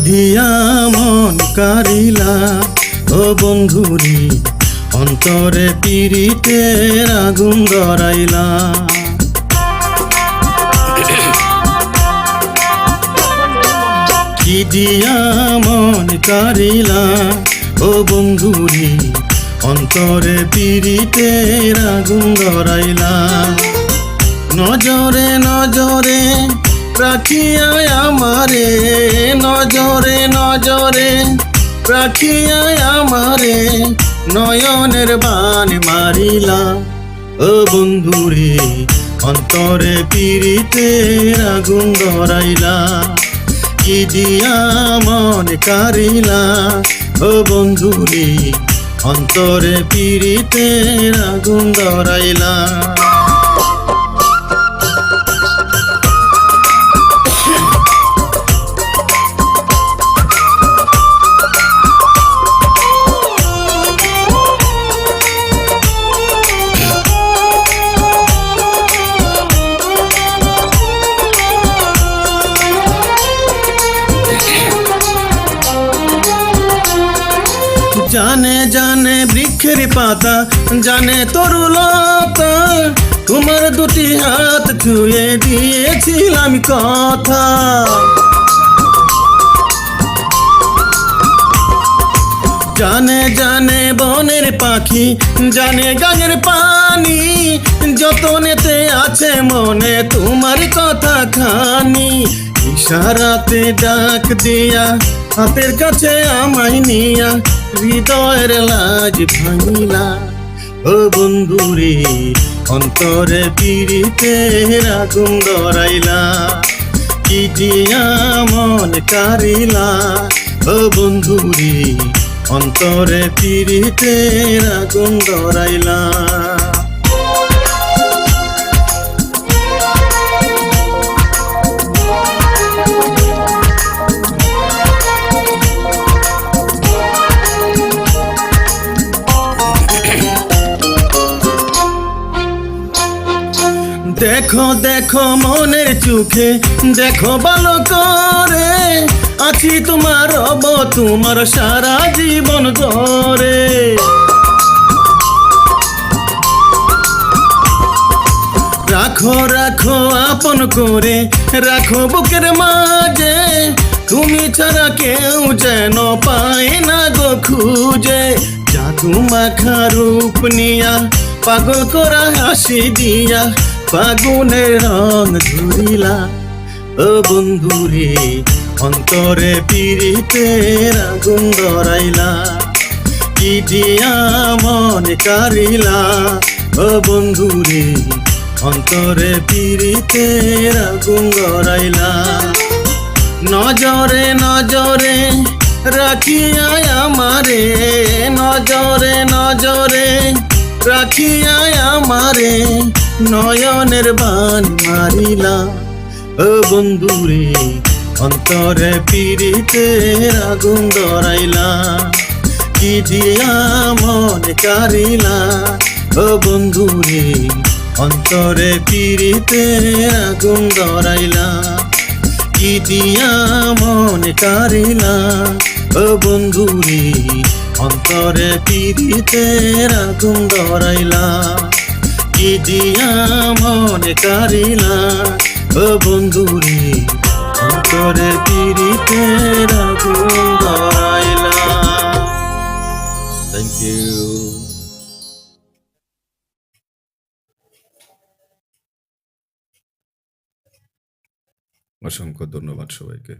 দিয়া মন কারিলা ও বন্ধুরি, অন্তরে পীড়িতের আগুন ধরাইলা। কি দিয়া মন কারিলা ও বন্ধুরি, অন্তরে পীড়িতের আগুন ধরাইলা। নজরে নজরে রাখিয়া আমারে, নজরে নজরে রাখিয়া আমারে নয়নের বান মারিলা। ও বন্ধুরে, অন্তরে পীড়িতের আগুন ধরাইলা। কি দিয়া মন কারিলা ও বন্ধুরে, অন্তরে পীড়িতের আগুন ধরাইলা। জানে জানে বৃক্ষের পাতা, জানে তরুলতা, তোমার দুটি হাত ছুঁয়ে দিয়েছিলাম কথা। জানে জানে বনের পাখি, জানে গাঙের পানি, যতনেতে আছে মনে তোমার কথা খানি। ইশারাতে ডাক দিয়া হাতের কাছে আমায় নিয়া, হৃদয়ের লাজ ভাঙিলা। ও বন্ধুরে, অন্তরে পীড়িতের আগুন ধরাইলা। কি দিয়া মন কারিলা ও বন্ধুরে, অন্তরে পীড়িতের আগুন ধরাইলা। দেখো দেখো মনের চোখে, দেখো ভালো করে, আছি তোমার রব তোমার সারা জীবন ধরে। রাখো রাখো আপন করে, রাখো বুকের মাঝে, তুমি ছাড়া কেউ যেন পায় না গো খুঁজে। জাদু মাখা রূপ নিয়া, পাগল করা হাসি দিয়া, ফাগুনের রং ধরিলা। ও বন্ধুরে, অন্তরে পীড়িতের আগুন ধরাইলা। কি দিয়া মন কারিলা ও বন্ধুরে, অন্তরে পীড়িতের আগুন ধরাইলা। নজরে নজরে রাখিয়া আমারে, নজরে নজরে রাখিয়া আমারে নয়নের বান মারিলা। ও বন্ধুরে, অন্তরে পীড়িতের আগুন ধরাইলা। কি দিয়া মন কারিলা ও বন্ধুরে, অন্তরে পীড়িতের আগুন ধরাইলা। কি দিয়া মন কারিলা ও বন্ধুরে, অন্তরে পীড়িতের আগুন ধরাইলা। কি দিয়া মন কারিলা ও বন্ধুরে, অন্তরে পীড়িতের আগুন ধরাইলা। Thank you. অসংখ্য ধন্যবাদ সবাইকে।